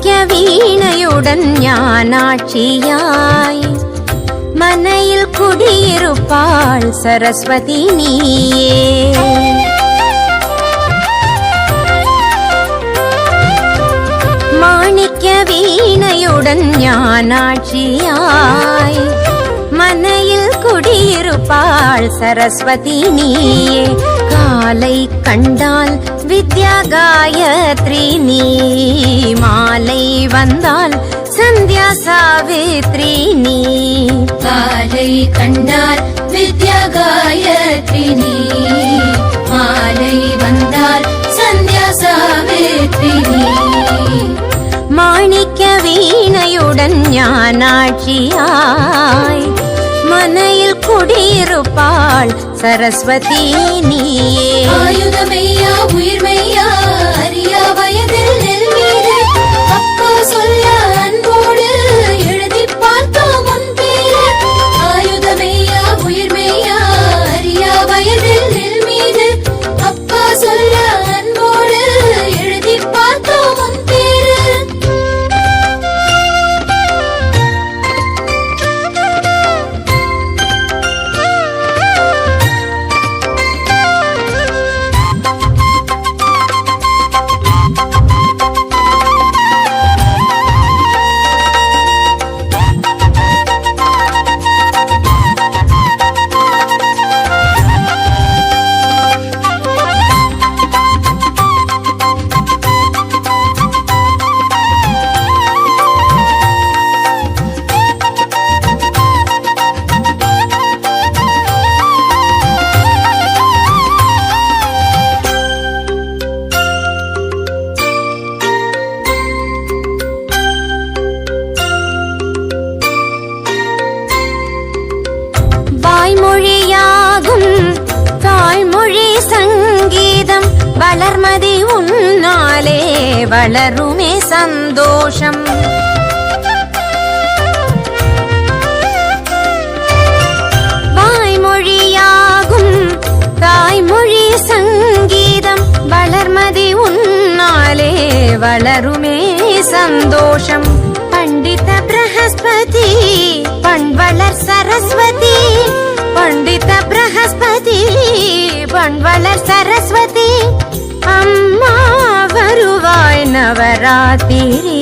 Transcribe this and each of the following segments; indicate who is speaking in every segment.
Speaker 1: மாணிக்க வீணையுடன் ஞானாட்சியாய் மனையில் குடியிருப்பாள் சரஸ்வதி நீயே. மாணிக்க வீணையுடன் ஞானாட்சியாய் மனையில் குடியிருப்பாள் சரஸ்வதி நீயே. காலை கண்டால் வித்யா காயத்ரி நீ, மாலை வந்தால் சந்தியா சாவித்ரி நீ.
Speaker 2: காலை கண்டால் வித்யா காயத்ரி நீ, மாலை வந்தால் சந்தியா சாவித்ரி நீ.
Speaker 1: மாணிக்க வீணையுடன் ஞானாட்சியாய் மனையில் குடியிருப்பாள் சரஸ்வதி நீயே.
Speaker 2: ஆயுதமையா உயிர்மையா அறியா வயதில் நெல் மீது அப்பா சொல்ல அன்போடு எழுதி பார்த்தோம் உன் பேரு. ஆயுதமையா உயிர்மையா அறியா வயதில் நெல் மீது அப்பா சொல்ல அன்போடு எழுதி பார்த்தோம் உன் பேரு.
Speaker 1: வாய்மொழியாகும் தாய்மொழி சங்கீதம் வளர்மதி உன்னாலே வளருமே சந்தோஷம். வாய்மொழியாகும் தாய்மொழி சங்கீதம் வளர்மதி உன்னாலே வளருமே சந்தோஷம். பண்டித பிரகஸ்பதி பண்வளர் சரஸ்வதி, பண்டித பிரகஸ்பதி பண்வளர் சரஸ்வதி. அம்மா வருவாய் நவராத்திரி,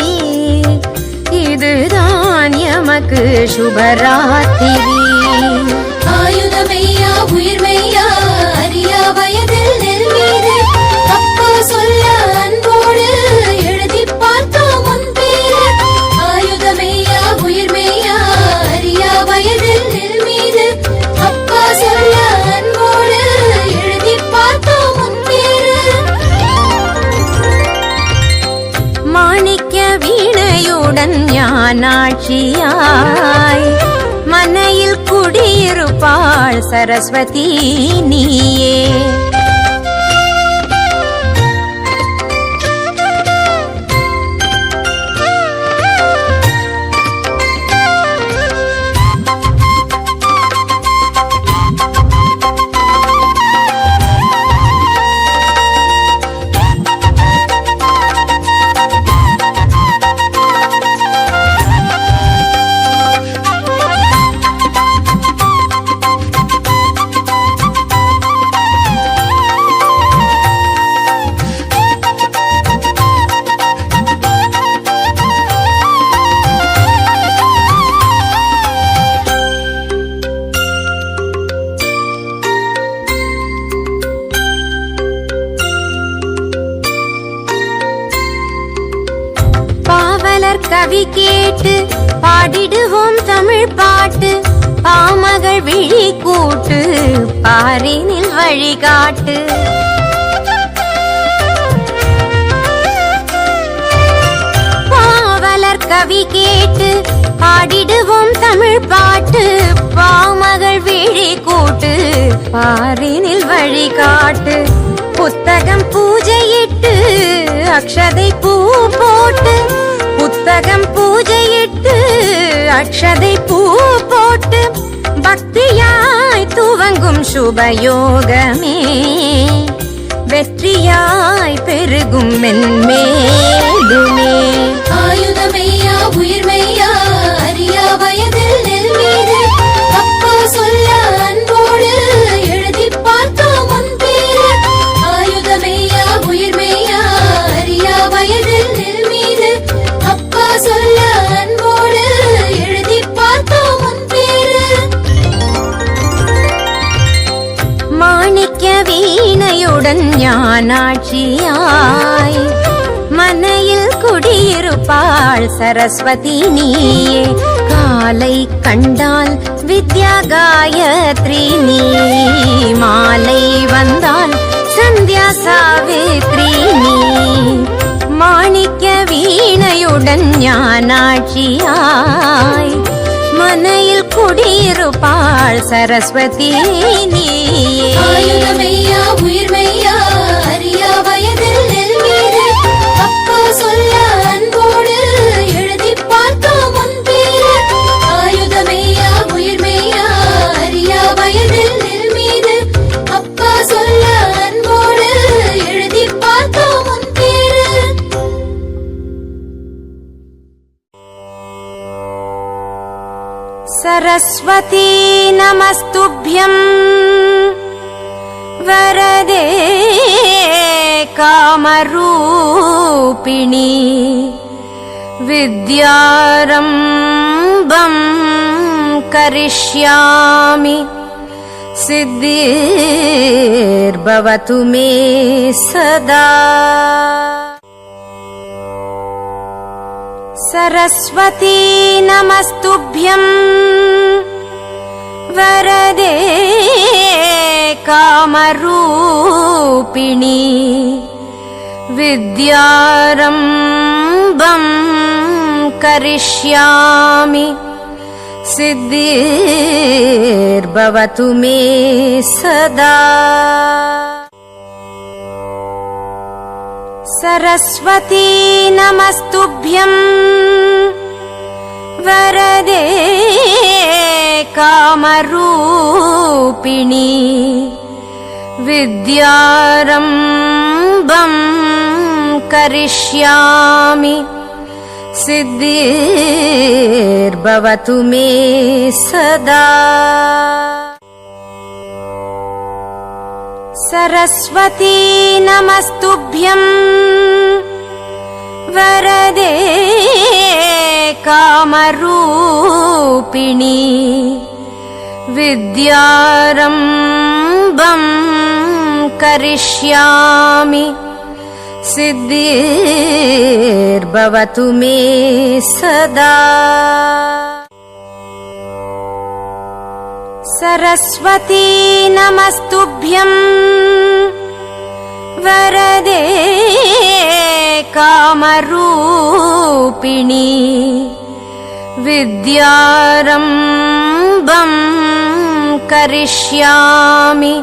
Speaker 1: இதுதான் எமக்கு சுபராத்திரி.
Speaker 2: ஆயுதமையா உயிர்மையா அறியா வயதில் நெல் மீது அப்பா சொல்ல அன்போடு எழுதி பார்த்தோம் உன் பேரு. ஆயுதமையா உயிர்மையா அறியா வயதில் நெல் மீது அப்பா சொல்ல அன்போடு எழுதி பார்த்தோம் உன் பேரு.
Speaker 1: மாணிக்க வீணையுடன் ஞானாட்சியாய் மனையில் குடியிருப்பாள் சரஸ்வதி நீயே. கவி கேட்டு பாடிடுவோம் தமிழ் பாட்டு. பாமகள் விழி கூட்டு பாரினில் வழிகாட்டு. பாவலர் கவி கேட்டு பாடிடுவோம் தமிழ் பாட்டு. பாமகள் விழி கூட்டு பாரினில் வழிகாட்டு. புத்தகம் பூஜையிட்டு அக்ஷதை பூ போட்டு, புத்தகம் பூஜையிட்டு அக்ஷதை பூ போட்டு பக்தியாய் துவங்கும் சுபயோகமே வெற்றியாய் பெருகும் மென்மேலுமே. மீனாட்சியாய் மனையில் குடியிருப்பாள் சரஸ்வதி நீயே. காலை கண்டால் வித்யா காயத்ரி நீ, மாலை வந்தால் சந்தியா சாவித்ரி நீ. மாணிக்க வீணையுடன் ஞானாட்சியாய் மனையில் குடியிருப்பாள் சரஸ்வதி நீயே.
Speaker 2: ஆயுதமையா உயிர்மையா அறியா வயதில் நெல் மீது அப்பா சொல்ல அன்போடு எழுதி பார்த்தோம் உன் பேரு. ஆயுதமையா உயிர்மையா அறியா வயதில் நெல் மீது அப்பா சொல்ல அன்போடு எழுதி பார்த்தோம் உன் பேரு.
Speaker 1: सरस्वती नमस्तुभ्यं वरदे कामरूपिणी. विद्यारम्भं करिष्यामि सिद्धिर्भवतु मे सदा. सरस्वती नमस्तुभ्यं वरदे कामरूपिणी. विद्यारम्भं करिष्यामि सिद्धिर्भवतु मे सदा. सरस्वती नमस्तुभ्यं वरदे कामरूपिणी. विद्यारम्भं करिष्यामि सिद्धिर्भवतु मे सदा. सरस्वती नमस्तुभ्यं वरदे कामरूपिणी. विद्यारम्भं करिष्यामि सिद्धिर्भवतु मे सदा. सरस्वती नमस्तुभ्यं वरदे कामरूपिणी. विद्यारम्भं करिष्यामि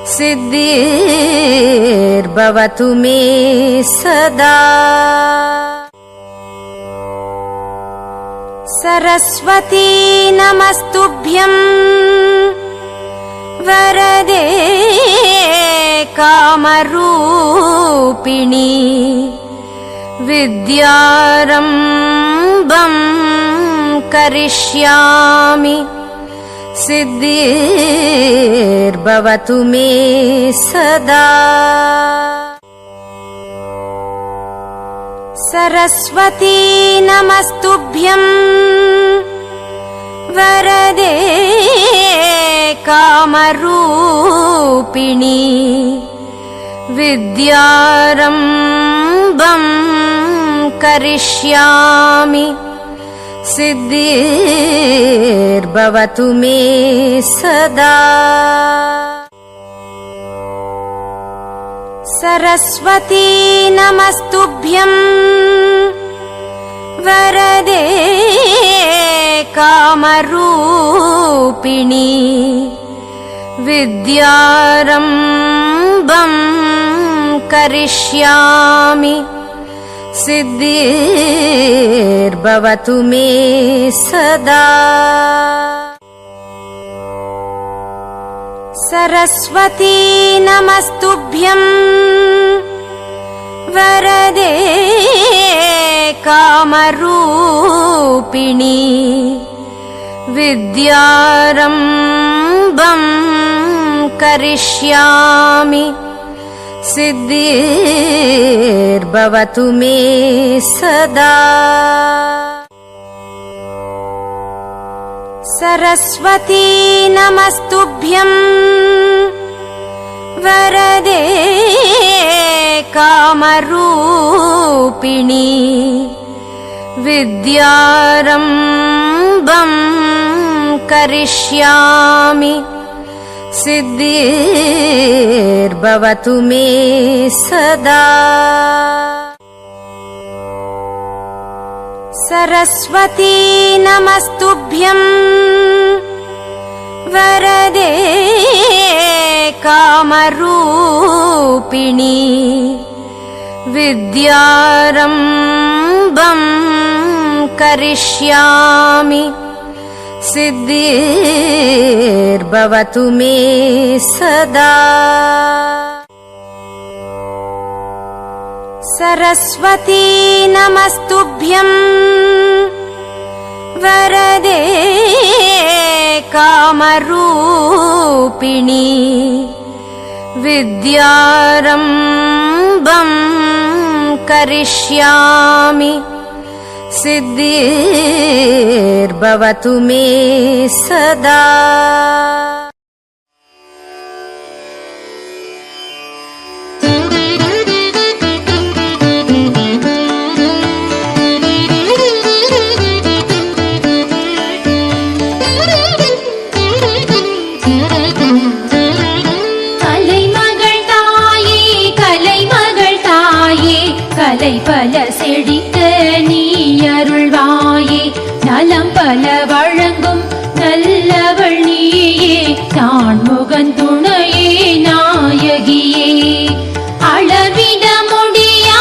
Speaker 1: सिद्धिर्भवतु मे सदा. सरस्वती नमस्तुभ्यं वरदे कामरूपिणी. विद्यारम्भं करिष्यामि सिद्धिर्भवतु मे सदा. सरस्वती नमस्तुभ्यं वरदे कामरूपिणी. विद्यारम्भं करिष्यामि सिद्धिर्भवतु मे सदा. सरस्वती नमस्तुभ्यं वरदे कामरूपिणी. विद्यारम्भं करिष्यामि सिद्धिर्भवतु मे सदा. सरस्वती नमस्तुभ्यं वरदे कामरूपिणी. विद्यारम्भं करिष्यामि सिद्धिर्भवतु मे सदा. सरस्वती नमस्तुभ्यं वरदे कामरूपिणी विद्यारम्भं करिष्यामि सिद्धिर्भवतु मे सदा। सरस्वती नमस्तुभ्यं वरदे कामरूपिणी विद्यारम्भं करिष्यामि सिद्धिर्भवतु मे सदा। सरस्वती नमस्तुभ्यं वरदे कामरूपिणी विद्यारम्भं करिष्यामि सिद्धिर्भवतु मे सदा।
Speaker 2: கலை பல செழிக்க நீ அருள்வாயே, நலம் பல வழங்கும் நல்லவள் நீயே, நான் முகந்துணையே நாயகியே. அளவிட முடியா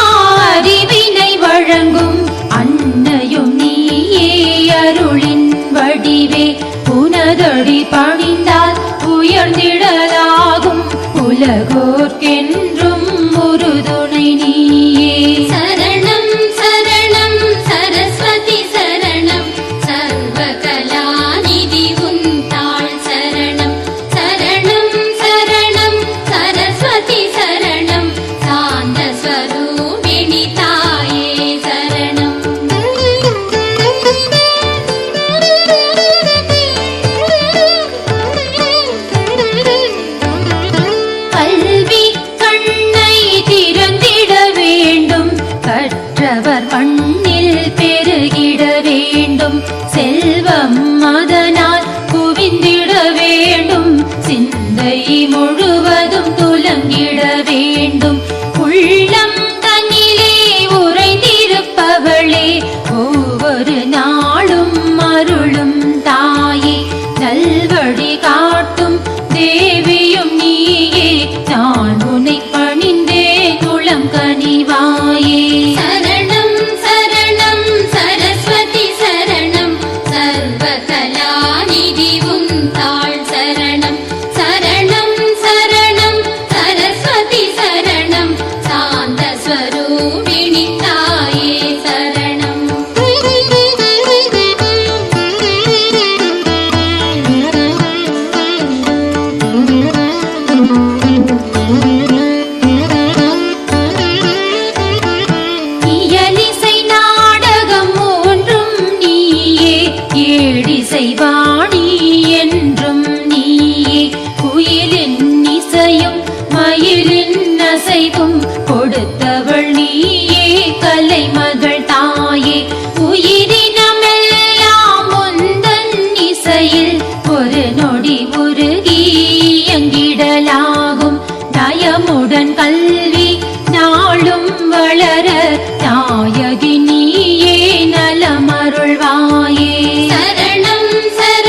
Speaker 2: அறிவினை வழங்கும் அன்னையும் நீயே, அருளின் வடிவே. உனதடி பணிந்தால் உயர்ந்திடலாகும், உலகோர்க்கென்றும் உறுதுணை நீயே.
Speaker 3: சரணம் சரணம் சரஸ்வதி சரணம், சர்வகலாநிதி உன் தாள் சரணம். சரணம் சரணம் சரஸ்வதி சரணம், சாந்த ஸ்வரூபிணி தாயே சரணம்.
Speaker 2: கல்வி கண்ணை திறந்திட வேண்டும், கற்றவர் மண்ணில் பெருகிட வேண்டும், செல்வம் அதனால் குவிந்திட வேண்டும், சிந்தை முழுவதும் துலங்கிட வேண்டும். உள்ளம் தன்னிலே உறைந்திருப்பவளே, ஒவ்வொரு நாளும் அருளும் தாயே, நல்வழி காட்டும் தேவியும் நீயே, நான் உன்னை பணிந்தேன் உளம் கனிவாயே.
Speaker 3: சரணம் சரணம் சரஸ்வதி சரணம், சர்வகலாநிதி உன் தாள் சரணம். சரணம் சரணம் சரஸ்வதி சரணம், சாந்த ஸ்வரூபிணி தாயே சரணம்.
Speaker 2: இயலிசை நாடகம் ஒன்றும் நீயே, ஏழிசை வாணி என்றும் நீயே, குயிலின் இசையும் மயிலின் அசைவும் கொடுத்தவள் நீயே, கலைமகள் தாயே. உயிரினமெல்லாம் உந்தன் இசையில் ஒரு நொடி உருகி எங்கிடலாகும், நயமுடன் கல்வி நாளும் வளர நாயகி நீயே, நலமருள்வாயே.
Speaker 3: சரணம் சரணம்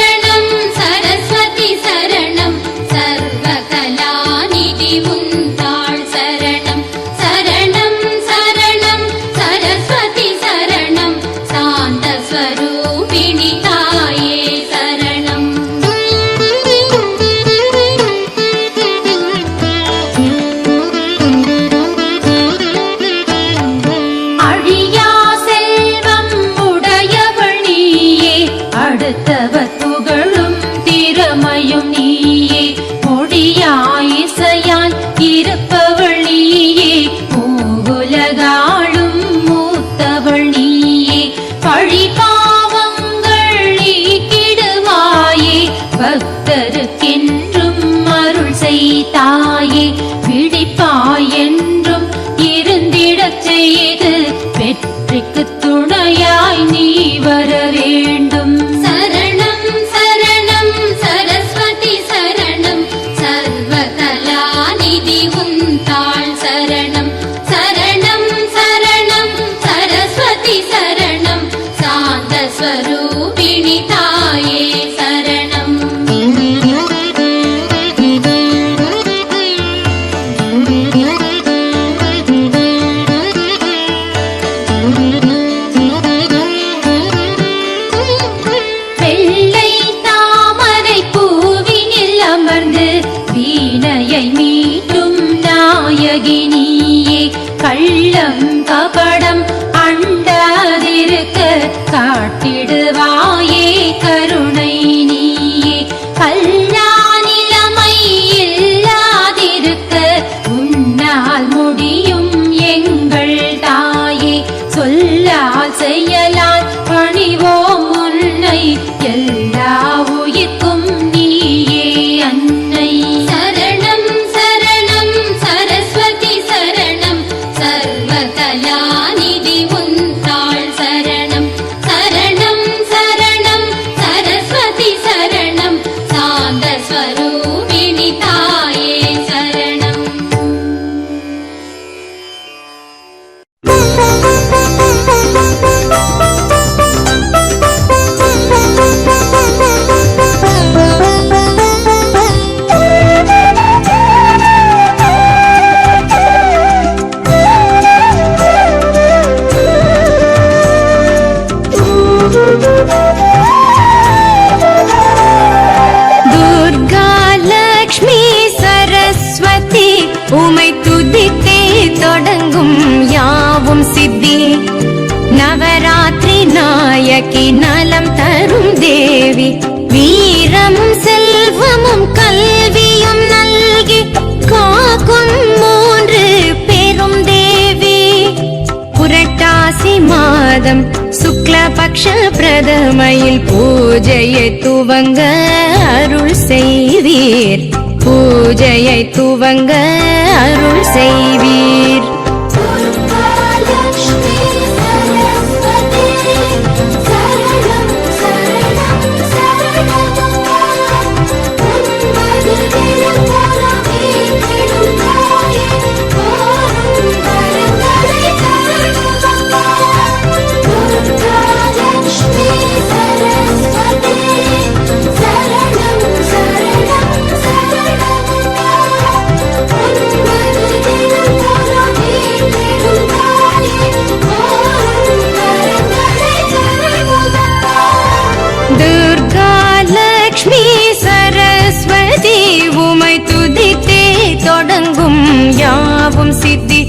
Speaker 3: स्वरूपिणि ताये शरणम्
Speaker 2: வெள்ளை தாமரை பூவினில் அமர்ந்து வீணையை மீட்டும் நாயகினியே கள்ளம் கபடம் அண்டாதிருக்க காட்டிடுவாயே கருணை நீயே கல்லாநிலைமை இல்லாதிருக்க உன்னால் முடியும் எங்கள் தாயே சொல்லால் செயலால் பணிவோம் உன்னை எல்லா உயிர்க்கும் நீயே அன்னை
Speaker 3: சரணம் சரணம் சரஸ்வதி சரணம் சர்வகலாநிதி உந்தாள் சரணம் சரணம் சரணம் சரஸ்வதி சரணம் சாந்த ஸ்வரூபிணி தாயே சரணம்
Speaker 1: துர்கா லக்ஷ்மி சரஸ்வதி உமை துதித்தே தொடங்கும் யாவும் சித்தி நவராத்திரி நாயகி நலம் தரும் தேவி வீரமும் செல்வமும் கல்வியும் நல்கி காக்கும் மூன்று பெரும் தேவி புரட்டாசி மாதம் சுக்லபக்ஷ பிரதமையில் பூஜையை துவங்க அருள் செய்வீர் பூஜையை துவங்க அருள் செய்வீர் துர்கா லக்ஷ்மி சரஸ்வதி உமை துதித்தே தொடங்கும் யாவும் சித்தி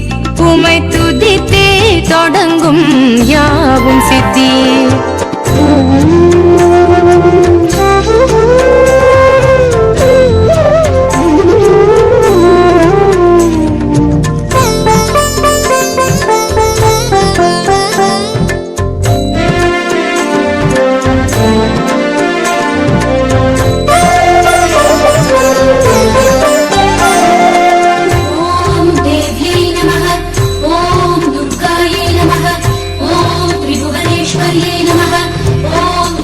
Speaker 1: உமை துதித்தே தொடங்கும் யாவும் சித்தி
Speaker 3: ॐ देव्यै नमः ॐ दुर्गायै नमः ॐ त्रिभुवनेश्वर्यै नमः ॐ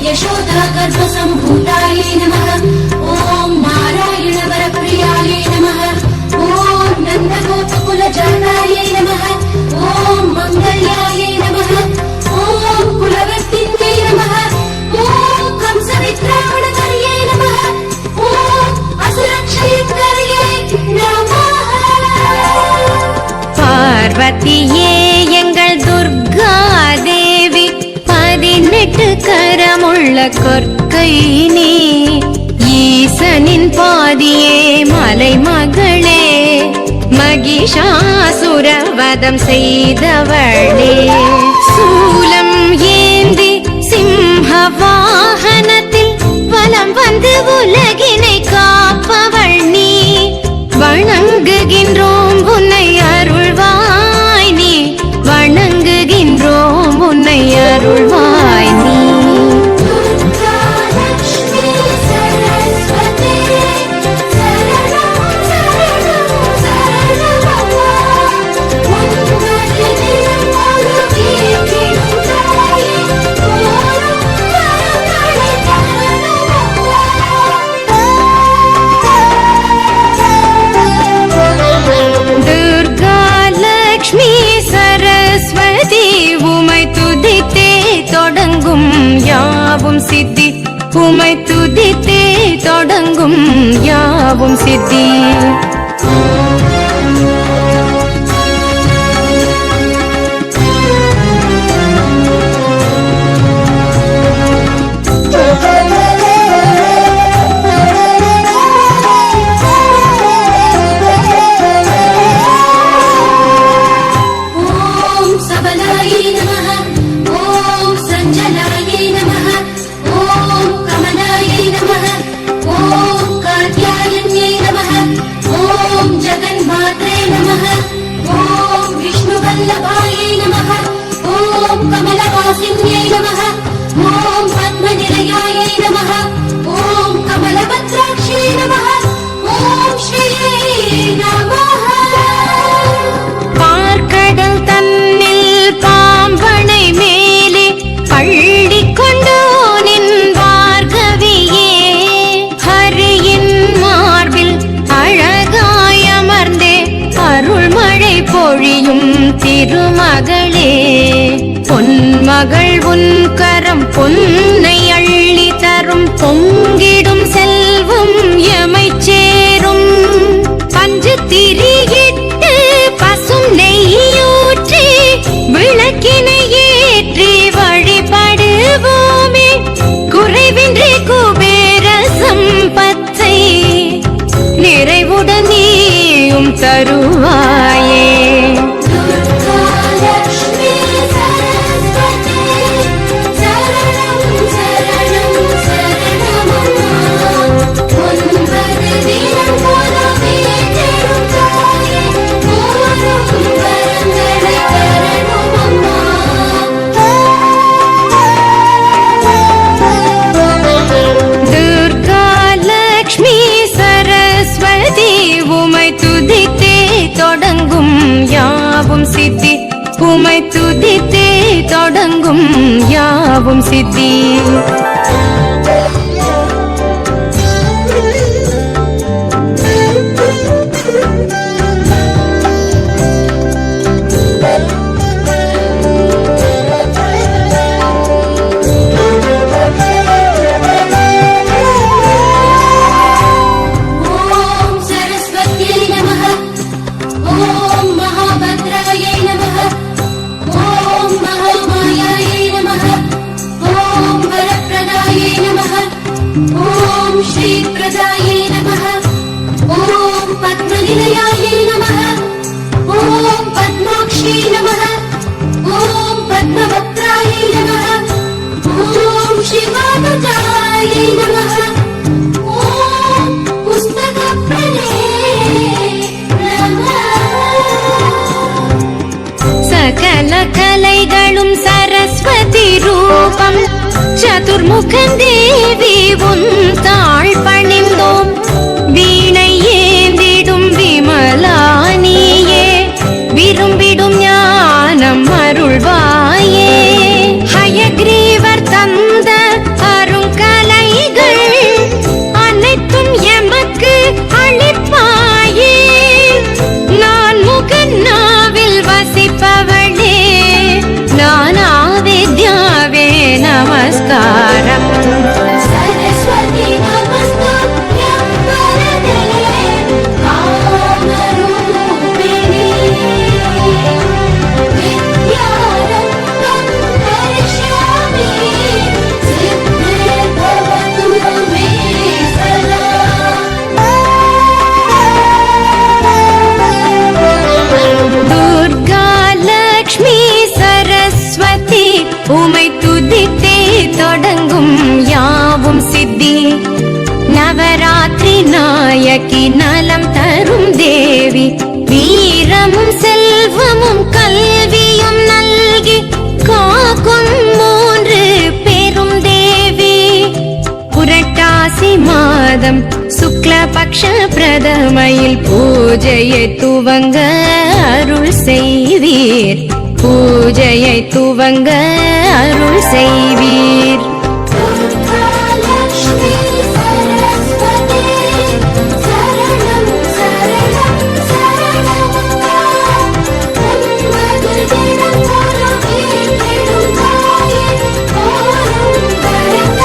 Speaker 3: यशोदागर्भसम्भूतायै नमः ॐ नारायणवरप्रियायै नमः ॐ नन्दगोपकुलजातायै नमः ॐ मङ्गल्यायै नमः ॐ कुलवर्तिन्यै नमः ॐ कंसवित्रावणकर्यै नमः ॐ असुरक्षयत्कर्यै नमः
Speaker 1: பார்வதியே எங்கள் துர்கா தேவி 18 கரமுள்ள கொற்கை நீ ஈசனின் பாதியே மலைமகளே மகிஷாசுரவதம் செய்தவளே சூலம் ஏந்தி சிம்ஹ வாகனத்தில் வலம் வந்து உலகினை காப்பவள் நீ வணங்குகின்றோம் உன்னை அருள்வாய் நீ வணங்குகின்றோம் உன்னை அருள்வாய் நீ
Speaker 3: சரணம்
Speaker 1: யாவும் சித்தி. உமை துதித்தே தொடங்கும் யாவும் சித்தி. பார்க்கடல் தன்னில் பாம்பனை மேலே பள்ளி கொண்டோனின் பார்கவியே, ஹரியின் மார்பில் அழகாய் அமர்ந்தே அருள்மழை பொழியும் திருமகளே. பொன்மகள் உன் கரம் பொன்னை அள்ளி தரும், பொங்கிடும் செல்வம் எமை சேரும். பஞ்சு திரியிட்டு பசும் நெய்யூற்றி விளக்கினை ஏற்றி வழிபடுவோமே. குறைவின்றி குபேர சம்பத்தை நிறைவுடன் நீயும் தருவாயே. யாவும் சித்தி. உமை துதித்தே தொடங்கும் யாவும் சித்தி. சகல கலைகளும் சரஸ்வதி ரூபம், சதுர்முகன் தேவி உன் தாழ் பணிந்தோம். வீணை ஏந்திடும் விமலானியே, விரும்பிடும் ஞானம் அருள்வாயே. ஹயக்ரீவர் தந்த அருங்கலைகள் அனைத்தும் எமக்கு அளிப்பாயே. நான் முகன் நாவில் வசிப்பவளே, நானா வித்யாவே நமஸ்காரம்.
Speaker 3: சரஸ்வதி நமஸ்துப்யம் வரதே காமரூபிணி, வித்யாரம்பம் கரிஷ்யாமி, சித்தே பவது மே சதா.
Speaker 1: துர்கா லக்ஷ்மி சரஸ்வதி உமை துதித்தே தொடங்கும் யாவும் சித்தி. நவராத்திரி நாயகி நலம் தரும் தேவி, வீரமும் செல்வமும் கல்வியும் நல்கி காக்கும் மூன்று பெரும் தேவி. புரட்டாசி மாதம் சுக்லபக்ஷ பிரதமையில் பூஜையை துவங்க அருள் செய்வீர். பூஜையை துவங்க அருள் செய்வீர்.
Speaker 3: லக்ஷ்மி சரஸ்வதி சரணம் சரணம் சரணம். உன்மது தினம் பொருளே பெரும் தாயே, ஓரும் வரத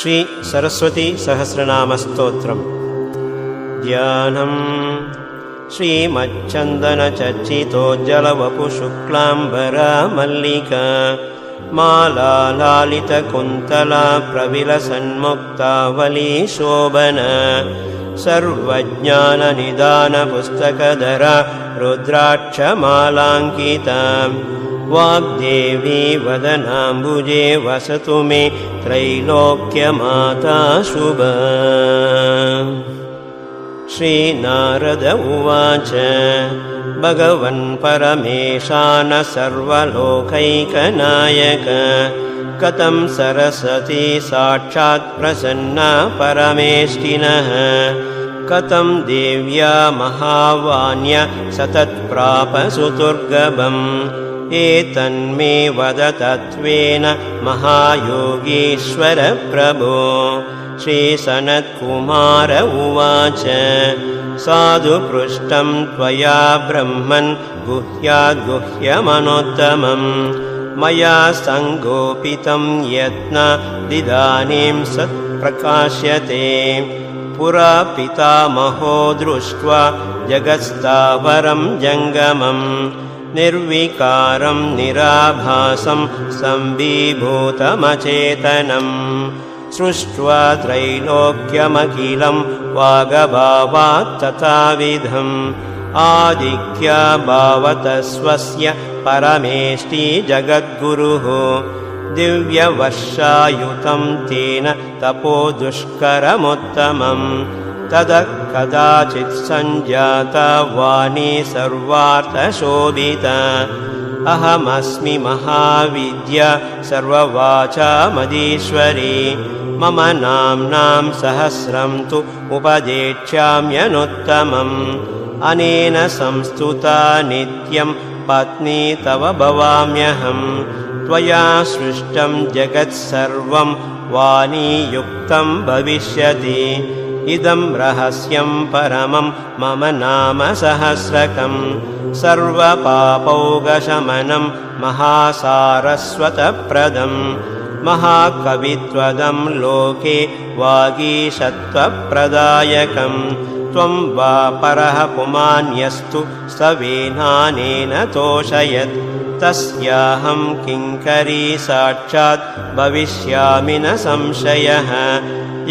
Speaker 4: श्री सरस्वती सहस्रनामस्तोत्रम् ध्यानम् श्रीमच्चन्दनचर्चितोज्जलवपुशुक्लाम्बरा मल्लिका माला लालितकुन्तला प्रविलसन्मुक्तावली शोभना सर्वज्ञाननिदानपुस्तकधरा रुद्राक्षमालाङ्किता वाग्देवी वदनाम्बुजे वसतु मे त्रैलोक्यमाता शुभा। श्रीनारद उवाच भगवन् परमेशान सर्वलोकैकनायक कथं सरस्वती साक्षात् प्रसन्ना परमेष्टिनः कथं देव्या महावाण्य सतत्प्राप सुदुर्गभम् एतन्मे वद तत्त्वेन महायोगीश्वर प्रभो। श्रीसनत्कुमार उवाच साधु पृष्टं त्वया ब्रह्मन् गुह्याद्गुह्यमनोत्तमम् मया सङ्गोपितं यत्नादिदानीं सत्प्रकाश्यते पुरा पितामहो दृष्ट्वा जगत्स्थावरं जङ्गमम् निर्विकारं निराभासं संविभूतमचेतनम् सृष्ट्वा त्रैलोक्यमखिलं वागभावात् तथाविधम् आदिक्याभावत स्वस्य परमेष्टि जगद्गुरुः दिव्यवर्षायुतं तेन तपो दुष्करमुत्तमम् ततः कदाचित् सञ्जाता वाणी सर्वार्थशोभिता अहमस्मि महाविद्या सर्ववाचामधीश्वरी मम नाम्नां सहस्रं तु उपदेक्ष्याम्यनुत्तमम् अनेन संस्तुता नित्यं पत्नी तव भवाम्यहम् त्वया सृष्टं जगत्सर्वं वाणीयुक्तं भविष्यति इदं रहस्यं परमं मम नाम सहस्रकम् सर्वपापौघशमनं महासारस्वतप्रदं महाकवित्वदं लोके वागीशत्वप्रदायकं त्वं वा परः पुमान्यस्तु सवेनानेन तोषयत् तस्याहं किङ्करी साक्षात् भविष्यामि न संशयः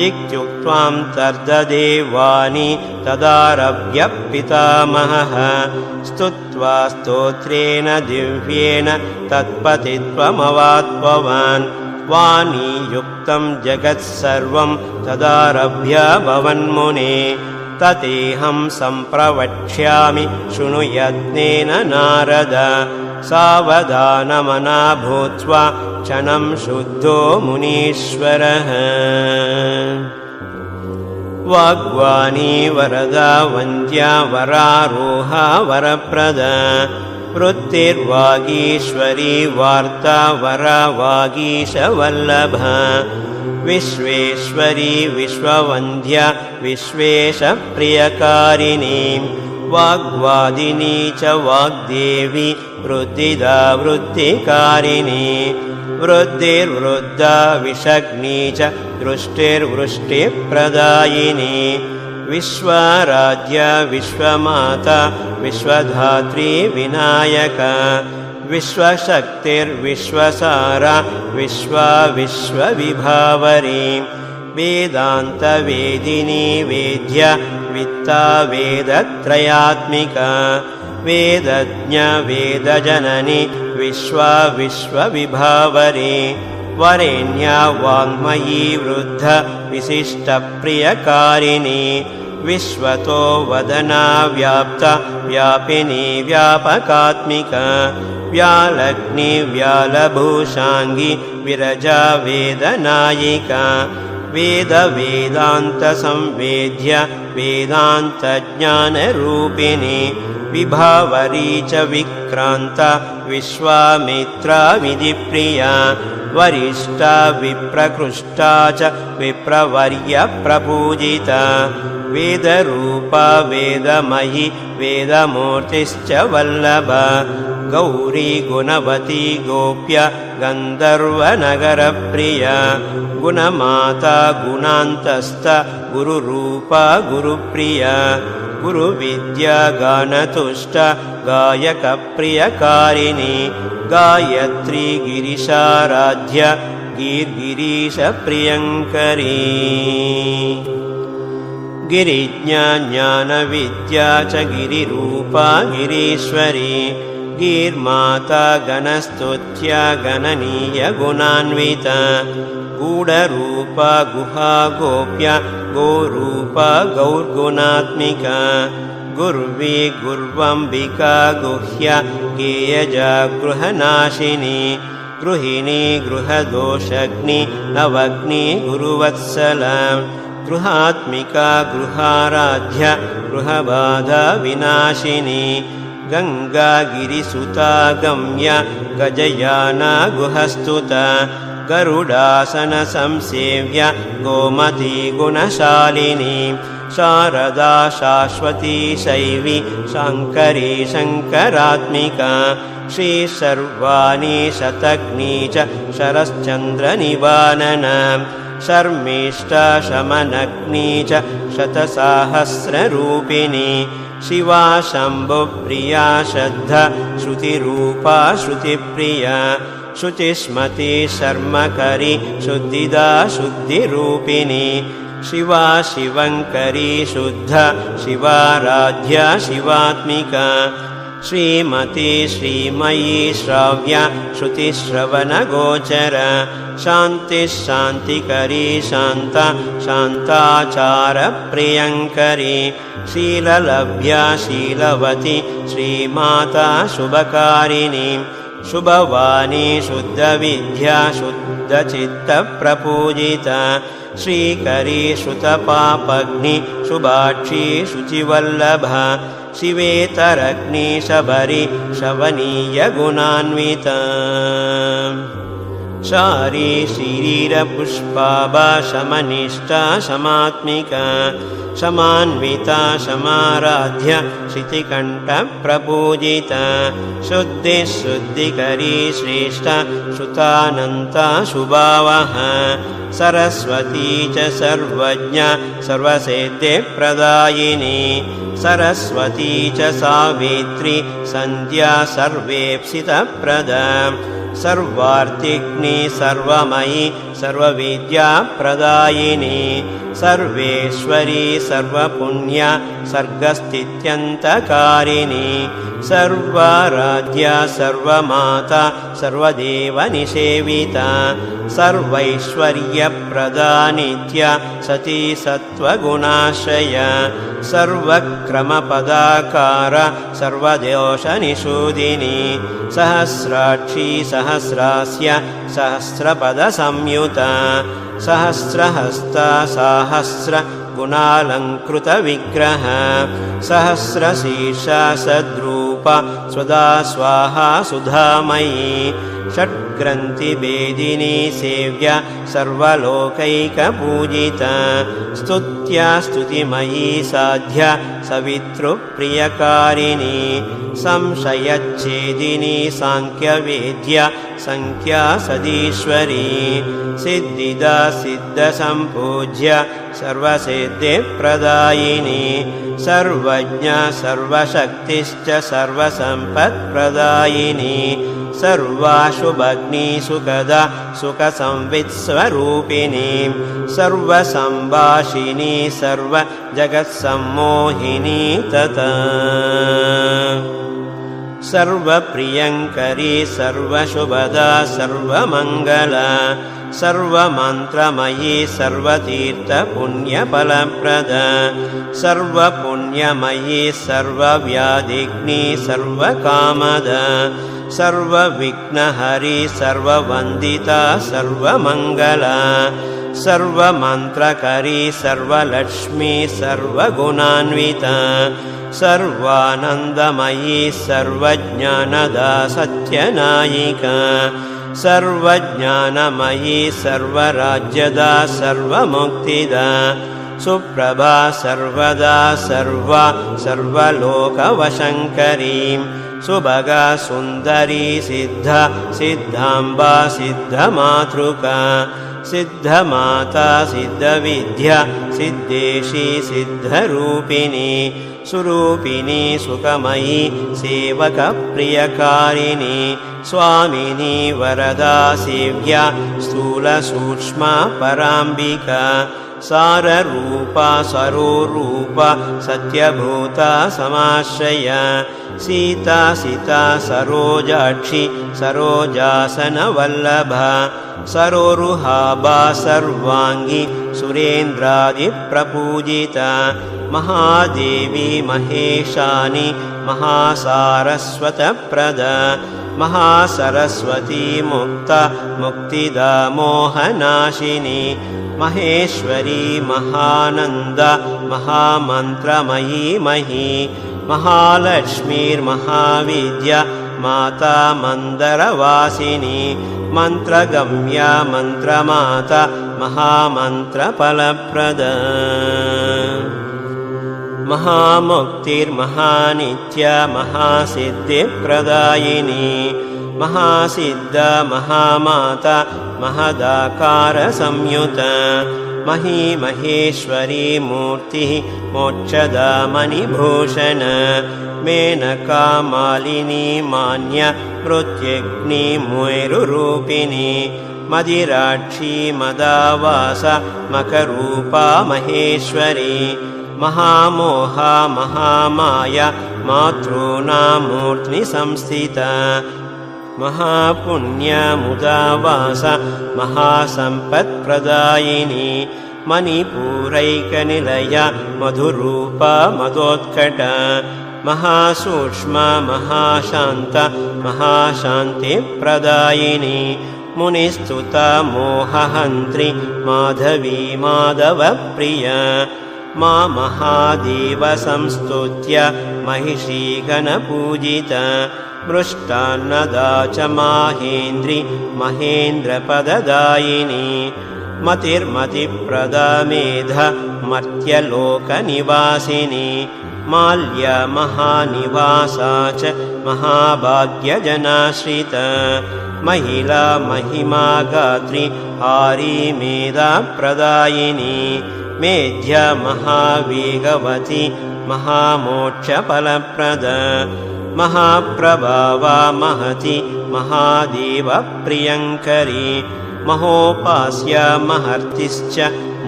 Speaker 4: इत्युक्त्वां तर्ददे वाणी तदारभ्य पितामहः स्तुत्वा स्तोत्रेण दिव्येन तत्पतित्वमवाप्तवान् वाणीयुक्तं जगत्सर्वं तदारभ्य भवन्मुने ततेऽहं सम्प्रवक्ष्यामि शृणु यत्नेन नारद सावधानमना भूत्वा क्षणं शुद्धो मुनीश्वरः वाग्वाणी वरदा वन्द्या वरारोहा वरप्रदा वृत्तिर्वागीश्वरी वार्ता वरा वागीशवल्लभा विश्वेश्वरी विश्ववन्द्या विश्वेशप्रियकारिणी वाग्वादिनी च वाग्देवी वृद्धिदा वृद्धिकारिणी वृद्धिर्वृद्धा विषग्नी च दृष्टिर्वृष्टिप्रदायिनी विश्वराज्या विश्वमाता विश्वधात्री विनायका विश्वशक्तिर्विश्वसारा विश्वविभावरी वेदान्तवेदिनी वेद्या वित्ता वेदत्रयात्मिका वेदज्ञ वेदजननी विश्वविभावरी वरेण्या वाङ्मयी वृद्ध विशिष्टप्रियकारिणी विश्वतो वदना व्याप्ता व्यापिनी व्यापकात्मिका व्यालग्नि व्यालभूषाङ्गी विरजा वेदनायिका वेदान्तसंवेद्य वेदान्तज्ञानरूपिणी विभावरी च विक्रान्ता विश्वामित्रा विधिप्रिया वरिष्ठा विप्रकृष्टा च विप्रवर्य प्रपूजिता वेदरूपा वेदमयी वेदमूर्तिश्च वल्लभा गौरी गुणवती गोप्य गन्धर्वनगरप्रिया गुणमाता गुणान्तस्थ गुरुरूपा गुरुप्रिया गुरुविद्या गानतुष्ट गायकप्रियकारिणी गायत्री गिरिशाराध्य गिरीशप्रियङ्करी गिरिज्ञा ज्ञानविद्या च गिरिरूपा गिरीश्वरी गीर्माता गणस्तुत्या गणनीय गुणान्विता गूढरूपा गुहा गोप्य गोरूपा गौर्गुणात्मिका गुर्वी गुर्वम्बिका गुह्य गेयजा गृहनाशिनी गृहिणी गृहदोषग्नि नवग्नि गुरुवत्सला गृहात्मिका गृहाराध्य गृहबाधा विनाशिनी गंगा गिरिसुता गम्य गजयाना गुहस्तुता गरुडासन संसेव्य गोमती गुणशालिनी शारदा शाश्वती शैवी शाङ्करी शङ्करात्मिका श्रीशर्वाणी शतग्नी च शरश्चन्द्रनिवानना शर्मिष्ठा शमनग्नी च शतसाहस्ररूपिणी शिवा शम्भुप्रिया श्रद्धा श्रुतिरूपा श्रुतिप्रिया शुचिस्मती शर्मकरी शुद्धिदा शुद्धिरूपिणी शिवा शिवङ्करी शुद्धा शिवाराध्या शिवात्मिका श्रीमती श्रीमयी श्राव्या श्रुतिश्रवणगोचर शान्तिः शान्तिकरी शान्ता शान्ताचारप्रियङ्करी शीललभ्या शीलवती श्रीमाता शुभकारिणी शुभवाणी शुद्धविद्या शुद्धचित्तप्रपूजिता श्रीकरी श्रुतपापग्नि शुभाक्षी शुचिवल्लभा शिवेतरग्नि शबरी शवनीय गुणान्विता शारी शरीरपुष्पाभा शमनिष्ठा शमात्मिका शमान्विता शमाराध्य शितिकण्ठप्रपूजिता शुद्धिः शुद्धिकरी श्रेष्ठा श्रुतानन्ता शुभावः सरस्वती च सर्वज्ञा सर्वसिद्धिप्रदायिनी सरस्वती च सावित्री सन्ध्या सर्वेप्सितप्रदा सर्वार्थिग्नि सर्वमयी सर्वविद्याप्रदायिनी सर्वेश्वरी सर्वपुण्या सर्गस्थित्यन्तकारिणी सर्वाराध्या सर्वमाता सर्वदेवनिषेविता सर्वैश्वर्यप्रदा नित्या सती सत्त्वगुणाश्रया सर्वक्रमपदाकार सर्वदोषनिषूदिनी सहस्राक्षी सहस्रास्य सहस्रपदसंयुता सहस्रहस्ता साहस्र गुणालङ्कृतविग्रह सहस्रशीर्षा सद्रूपा स्वदा स्वाहा सुधामयी षट्ग्रन्थिभेदिनी सेव्या सर्वलोकैकपूजिता स्तुत्या स्तुतिमयी साध्या सवितृप्रियकारिणी संशयच्छेदिनी साङ्ख्यवेद्या संख्या सदीश्वरी सिद्धिदा सिद्धसम्पूज्य सर्वसिद्धिप्रदायिनी सर्वज्ञा सर्वशक्तिश्च सर्वसम्पत्प्रदायिनी सर्वाशुभग्नि सुखदा सुखसंवित्स्वरूपिणी सर्वसम्भाषिनी सर्वजगत्सम्मोहिनी तथा सर्वप्रियङ्करी सर्वशुभदा सर्वमङ्गला सर्वमन्त्रमयी सर्वतीर्थपुण्यफलप्रदा सर्वपुण्यमयी सर्वव्याधिग्नि सर्वकामदा सर्वविघ्नहरी सर्ववन्दिता सर्वमङ्गला सर्वमन्त्रकरी सर्वलक्ष्मी सर्वगुणान्विता सर्वानन्दमयी सर्वज्ञानदा सत्यनायिका सर्वज्ञानमयी सर्वराज्यदा सर्वमुक्तिदा सुप्रभा सर्वदा सर्वा सर्वलोकवशङ्करी सुभगा सुन्दरी सिद्ध सिद्धाम्बा सिद्धमातृका सिद्धमाता सिद्धविद्या सिद्धेशी सिद्धरूपिणी सुरूपिणी सुखमयी सेवकप्रियकारिणी स्वामिनी वरदा सेव्या स्थूलसूक्ष्मा पराम्बिका साररूपा सरोरूपा सत्यभूता समाश्रया सीता सिता सरोजाक्षी सरोजासनवल्लभा सरोरुहाबा सर्वाङ्गी सुरेन्द्रादिप्रपूजिता महादेवी महेशानि महासारस्वतप्रदा महासरस्वती मुक्ता मुक्तिदा मोहनाशिनी महेश्वरी महानन्द महामन्त्रमयी मही महालक्ष्मीर्महाविद्या माता मन्दरवासिनी मन्त्रगम्या मन्त्रमाता महामन्त्रफलप्रदा महामुक्तिर्महानित्या महासिद्धिप्रदायिनी महासिद्धा महामाता महदाकारसंयुता महीमहेश्वरी मूर्तिः मोक्षदा मणिभूषण मेनका मालिनी मान्या मृत्यग्नि मेरुरूपिणी मदिराक्षी मदावास मकरूपा महेश्वरी महामोहा महामाया मातॄणामूर्ध्नि संस्थिता महापुण्यमुदावास महासम्पत्प्रदायिनी मणिपूरैकनिलया मधुरूपा मदोत्कट महासूक्ष्मा महाशान्त महाशान्तिप्रदायिनी मुनिस्तुता मोहहन्त्री माधवी माधवप्रिया मा महादेव संस्तुत्य महिषी गणपूजिता मृष्टान्नदा च माहेन्द्रि महेन्द्रपददायिनी मतिर्मतिप्रदा मेध मर्त्यलोकनिवासिनी माल्या महानिवासा च महाभाग्यजनाश्रिता महिला महिमा गात्री हारी मेधाप्रदायिनी मेध्या महावेगवती महामोक्षफलप्रदा महाप्रभावा महति महादेवप्रियङ्करी महोपास्या महर्तिश्च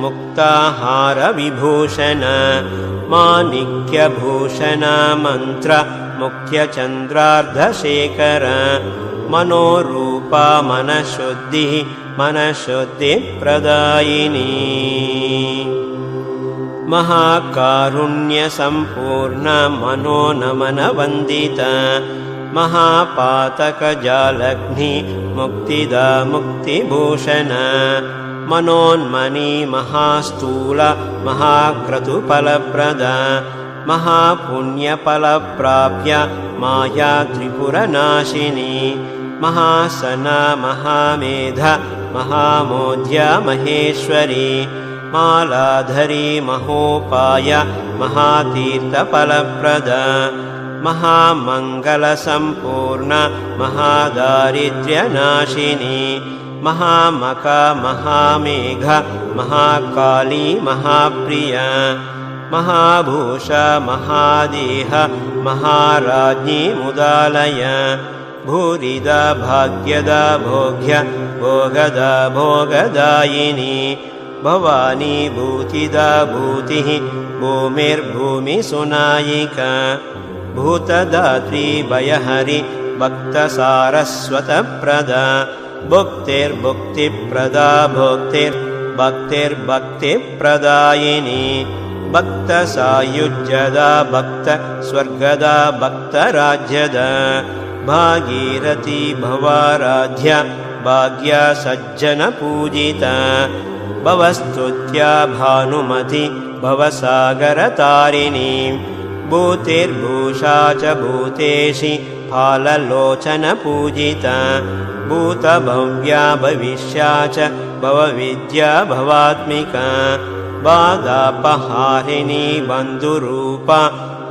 Speaker 4: मुक्ताहारविभूषण माणिक्यभूषणा मन्त्र मुख्यचन्द्रार्धशेखर मनोरूपा मनःशुद्धिः मनःशुद्धिप्रदायिनी महाकारुण्यसम्पूर्ण मनोनमनवन्दिता महापातकजालग्नि मुक्तिदा मुक्तिभूषण मनोन्मनी महास्थूल महाक्रतुफलप्रदा महापुण्यफलप्राप्य माया त्रिपुरनाशिनी महासना महामेध महामोद्या महेश्वरी मालाधरी महोपाय महातीर्थफलप्रदा महामङ्गलसम्पूर्ण महादारिद्र्यनाशिनी महामका महामेघ महाकाली महाप्रिया महाभूषा महादेह महाराज्ञी मुदालय भूरिदा भाग्यदा भोग्य भोगदा भोगदायिनी भवानी भूतिदा भूतिः भूमिर्भूमिसुनायिका भूतदात्री भयहरि भक्तसारस्वतप्रदा भुक्तिर्भुक्तिप्रदा भोक्तिर्भक्तिर्भक्तिप्रदायिनी भक्तसायुज्यदा भक्तस्वर्गदा भक्तराज्यदा भागीरथी भवाराध्या भाग्या सज्जनपूजिता भवस्तुत्या भानुमति भवसागरतारिणी भूतिर्भूषा च भूतेशि फाललोचनपूजिता भूतभव्या भविष्या च भवविद्या भवात्मिका बाधापहारिणी बन्धुरूपा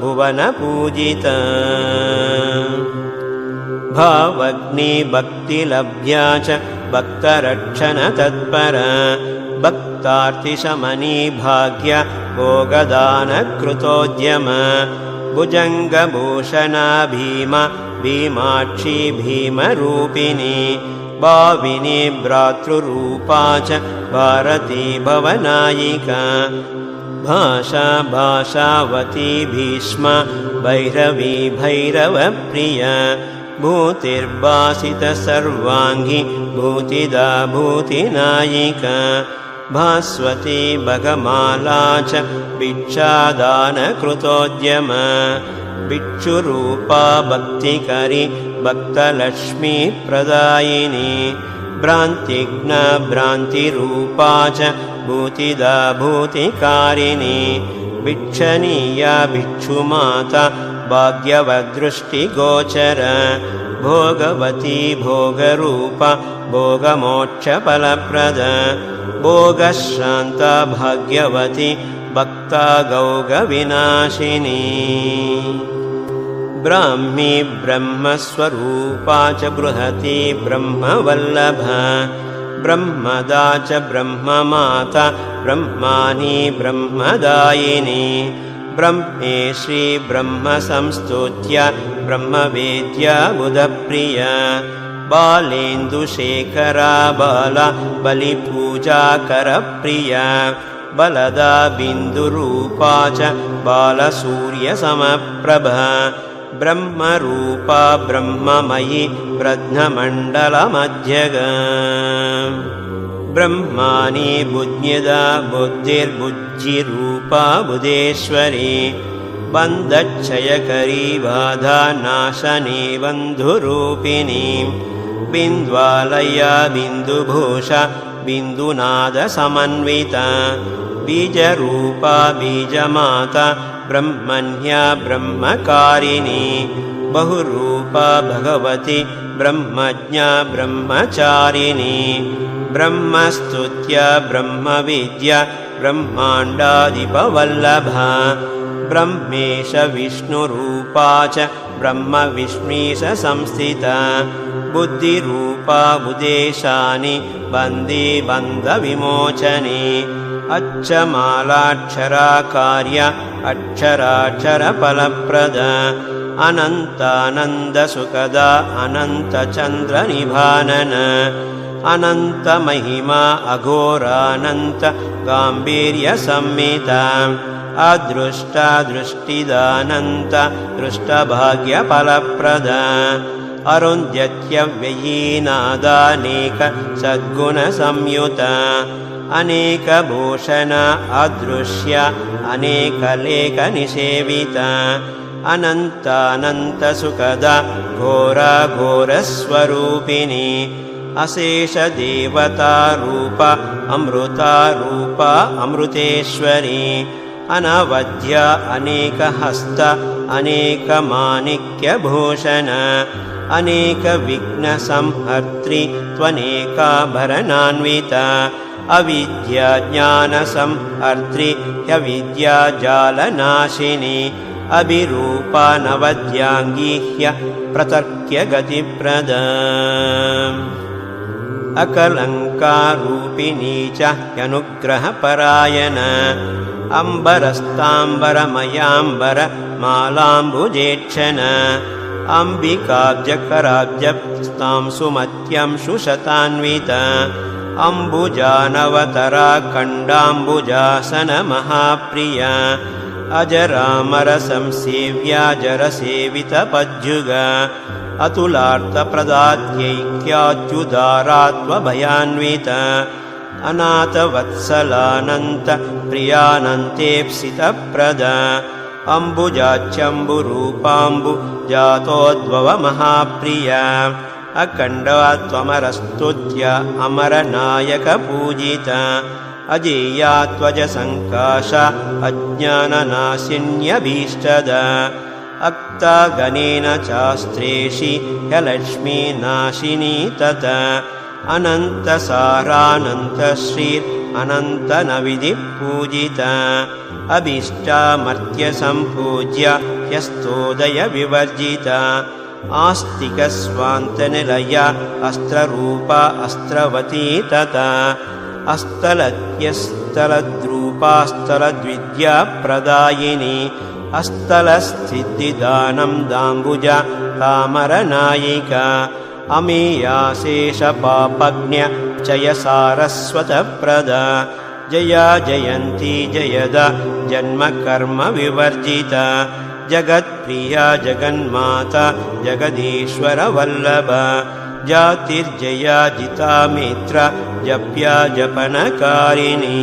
Speaker 4: भुवनपूजिता। भावग्नि भक्तिलभ्या च भक्तरक्षण तत्पर भक्तार्तिशमनी भाग्य भोगदान कृतोद्यम भुजङ्गभूषणा भीम भीमाक्षी भीमरूपिणी भाविनी भ्रातृरूपा च भारती भवनायिका भाषा भाषावती भीष्म भैरवी भैरवप्रिया भूतिर्भासित सर्वाङ्गी भूतिदा भूतिनायिका भास्वती भगमाला च भिक्षादान कृतोद्यम भिक्षुरूपा भक्तिकरी भक्तलक्ष्मी प्रदायिनी भ्रान्तिघ्न भ्रान्तिरूपा च भूतिदा भूतिकारिणी भिक्षणीया भिक्षुमाता भाग्यवदृष्टिगोचर भोगवती भोगरूपा भोगमोक्षफलप्रद भोगश्रान्ता भाग्यवती भक्ता गौगविनाशिनी ब्राह्मी ब्रह्मस्वरूपा च बृहती ब्रह्मवल्लभा ब्रह्मदा च ब्रह्ममाता ब्रह्माणी ब्रह्मदायिनी ब्रह्मेश्री ब्रह्मसंस्तुत्य ब्रह्मवेद्या बुधप्रिया बालेन्दुशेखरा बाला बलिपूजाकरप्रिया बलदा बिन्दुरूपा च बालसूर्यसमप्रभा ब्रह्मरूपा ब्रह्ममयी ब्रह्ममण्डलमध्यगा ब्रह्माणी बुद्ध्यदा बुद्धिर्बुद्धिरूपा बुधेश्वरी बन्धक्षयकरी बाधानाशनी बन्धुरूपिणी बिन्द्वालया बिन्दुभूषा बिन्दुनादसमन्विता बीजरूपा बीजमाता ब्रह्मण्या ब्रह्मकारिणी बहुरूपा भगवती ब्रह्मज्ञा ब्रह्मचारिणी ब्रह्मस्तुत्या ब्रह्मविद्या ब्रह्माण्डाधिपवल्लभा ब्रह्मेश विष्णुरूपा च ब्रह्मविष्णीश संस्थिता बुद्धिरूपा बुदेशानि बन्दी बन्धविमोचनी अच्छमालाक्षराकार्य अक्षराक्षरफलप्रद अनन्तानन्दसुखदा अनन्तचन्द्रनिभानन अनन्तमहिमा अघोरानन्त गाम्भीर्यसंहिता अदृष्टा दृष्टिदानन्त दृष्टभाग्यफलप्रद अरुन्ध्यत्यव्ययीनादानेक सद्गुणसंयुत अनेकभूषण अदृश्य अनेकलेखनिषेवित अनन्तानन्तसुखदा घोराघोरस्वरूपिणी अशेषदेवतारूप अमृतारूप अमृतेश्वरी अनवद्या अनेकहस्त अनेकमाणिक्यभूषण अनेकविघ्नसंहर्त्री त्वनेकाभरणान्विता अविद्या ज्ञानसंहर्त्री ह्यविद्याजालनाशिनी अभिरूपा नवद्याङ्गीह्य प्रतर्क्यगतिप्रदा अकलङ्कारूपिणी च ह्यनुग्रहपरायण अम्बरस्ताम्बरमयाम्बर मालाम्बुजेक्षण अम्बिकाब्जकराब्जस्तां सुमत्यं सुशतान्वित अम्बुजानवतरा खण्डाम्बुजासनमहाप्रिया अजरामरसंसेव्या जरसेवितपज्जुगा अतुलार्थप्रदात्यैक्याच्युदारात्वभयान्विता अनाथवत्सलानन्त प्रियानन्तेप्सितप्रदा अम्बुजाच्यम्बुरूपाम्बुजातोद्भवमहाप्रिया अखण्डत्वमरस्तुत्य अमरनायकपूजिता अजेया त्वजसङ्काशा अज्ञाननाशिन्यभीष्टदा अक्तागणेन चास्त्रेषि ह्यलक्ष्मीनाशिनी तथा अनन्तसारानन्तश्रीर् अनन्तनविधिपूजिता अभीष्टामर्त्यसम्पूज्य ह्यस्तोदयविवर्जिता आस्तिकस्वान्तनिलय अस्त्ररूपा अस्त्रवती तथा अस्तलत्यस्तलद्रूपास्तलद्विद्याप्रदायिनी अस्तलस्थितिदानं दाम्बुजा तामरनायिका अमेयाशेषपापज्ञ चयसारस्वतप्रदा जया जयन्ती जयदा जन्मकर्मविवर्जिता जगत्प्रिया जगन्माता जगदीश्वरवल्लभा जातिर्जया जिता मित्र जप्या जपनकारिणी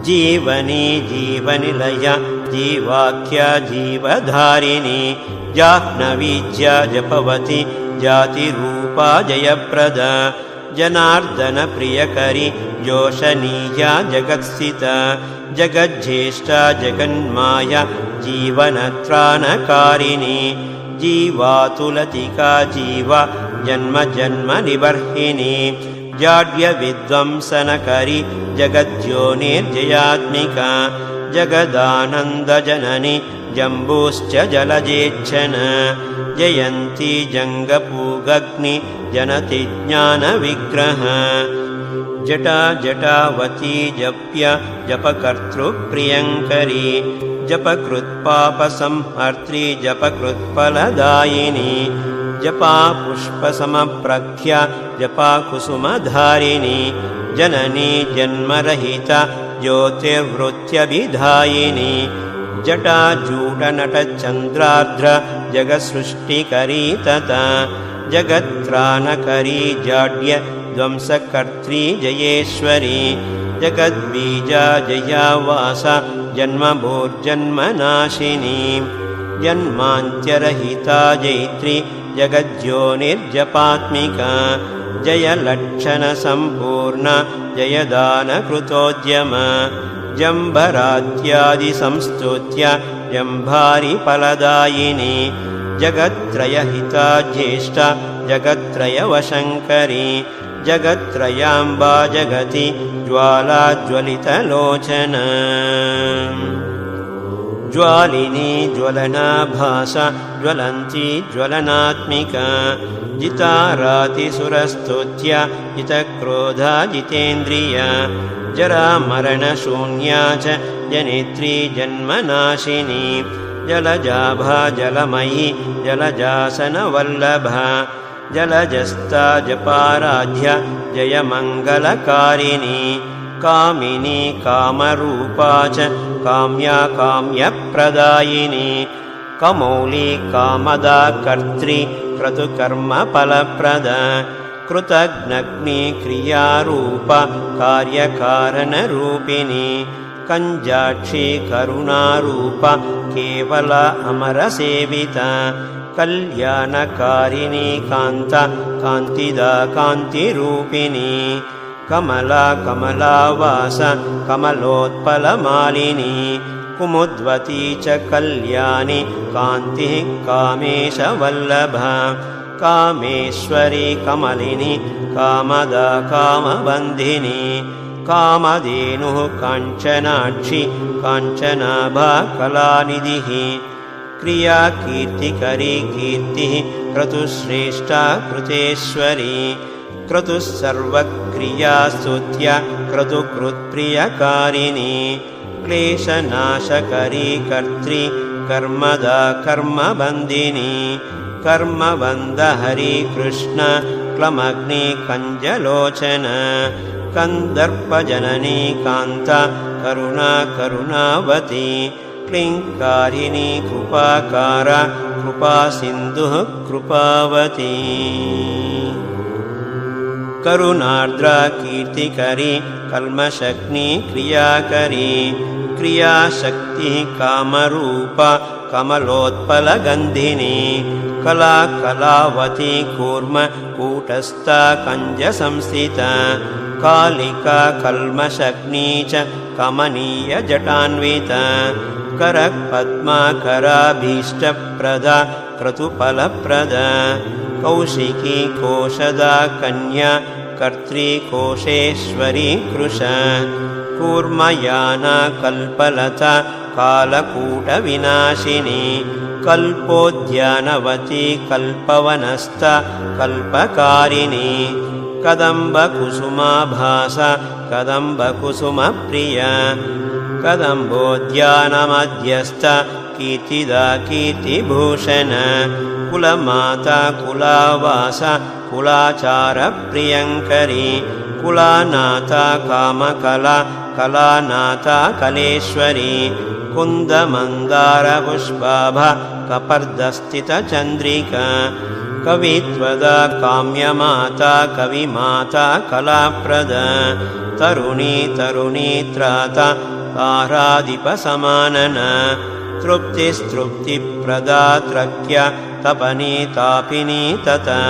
Speaker 4: जीवनी जीवनिलय जीवाख्या जीवधारिणी जाह्नवीज्या जपवती जातिरूपा जयप्रदा जनार्दनप्रियकरी जोषनीया जगत्स्थिता जगज्येष्ठा जगन्माया जीवनत्राणकारिणी जीवातुलतिका जीवा जन्म जन्म निबर्हिणी जाड्यविध्वंसनकरी जगद्योनिर्जयात्मिका जगदानन्दजननी जम्बूश्च जलजेच्छन जयन्ती जङ्गपूगग्नि जनति ज्ञानविग्रह जटा जटावती जप्य जपकर्तृप्रियङ्करी जपकृत्पापसंहर्त्री जपकृत्फलदायिनी जपा पुष्पसमप्रख्या जपा कुसुमधारिणी जननी जन्मरहिता ज्योतिर्वृत्त्यभिधायिनी जटाजूटनटचन्द्रार्द्र जगत्सृष्टिकरी तथा जगत्त्राणकरी जाड्य ध्वंसकर्त्री जयेश्वरी जगद्बीजा जया वासा जन्मभूर्जन्मनाशिनी जन्मान्त्यरहिता जैत्री जगज्योनिर्जपात्मिका जयलक्षणसम्पूर्णा जयदानकृतोद्यम जम्भरात्यादिसंस्तुत्य जम्भारिफलदायिनी जगत्त्रयहिता ज्येष्ठा जगत्त्रयवशङ्करी जगत्त्रयाम्बा जगति ज्वालाज्वलितलोचना ज्वालिनी ज्वलनाभासा ज्वलन्ती ज्वलनात्मिका जितारातिसुरस्तुत्या जितक्रोधा जितेन्द्रिया जरामरणशून्या च जनित्री जन्मनाशिनी जलजाभा जलमयी जलजासनवल्लभा जलजस्ता जपाराध्या जयमङ्गलकारिणी कामिनी कामरूपा च काम्या काम्यप्रदायिनी कमौली कामदा कर्त्री क्रतुकर्मफलप्रदा कृतघ्नग्नि क्रियारूप कार्यकारणरूपिणी कञ्जाक्षी करुणारूप केवल अमरसेविता कल्याणकारिणी कान्ता कान्तिदा कान्तिरूपिणी कमला कमलावास कमलोत्पलमालिनी कुमुद्वती च कल्याणि कान्तिः कामेशवल्लभा कामेश्वरी कमलिनी कामदा कामबन्धिनी कामधेनुः काञ्चनाक्षी काञ्चनाभा कलानिधिः क्रिया कीर्तिकरी कीर्तिः क्रतुश्रेष्ठा कृतेश्वरी क्रतुः सर्वक्रियास्तुत्या क्रतुकृत्प्रियकारिणी क्लेशनाशकरी कर्त्री कर्मदा कर्मबन्धिनी कर्मबन्धहरी कृष्ण क्लमग्नि कञ्जलोचन कन्दर्पजननी कान्ता करुणा करुणावती क्लिङ्कारिणी कृपाकार कृपासिन्धुः कृपावती करुणार्द्रा कीर्तिकरी कल्मषग्नि क्रियाकरी क्रियाशक्तिः कामरूपा कमलोत्पलगन्धिनी कला कलावती कूर्म कूटस्था कञ्जसंस्थिता कालिका कल्मषग्नी च कमनीयजटान्विता करपद्माकराभीष्टप्रदा क्रतुफलप्रदा कौशिकी कोशदा कन्या कर्त्री कोशेश्वरी कृश कूर्मयाना कल्पलता कालकूटविनाशिनी कल्पोद्यानवती कल्पवनस्थ कल्पकारिणी कदम्बकुसुमाभास कदम्बकुसुमप्रिया कदम्बोद्यानमध्यस्थ कीर्तिदा कीर्तिभूषण कुलमाता कुलावास कुलाचारप्रियङ्करी कुलानाथा कामकला कलानाथा कलेश्वरी कुन्दमन्दारपुष्पाभ कपर्दस्थितचन्द्रिका कवित्वदा काम्यमाता कविमाता कलाप्रदा तरुणी तरुणीत्राता ताराधिपसमानना तृप्तिस्तृप्तिप्रदा त्रक्य तपनी तापिनी तथा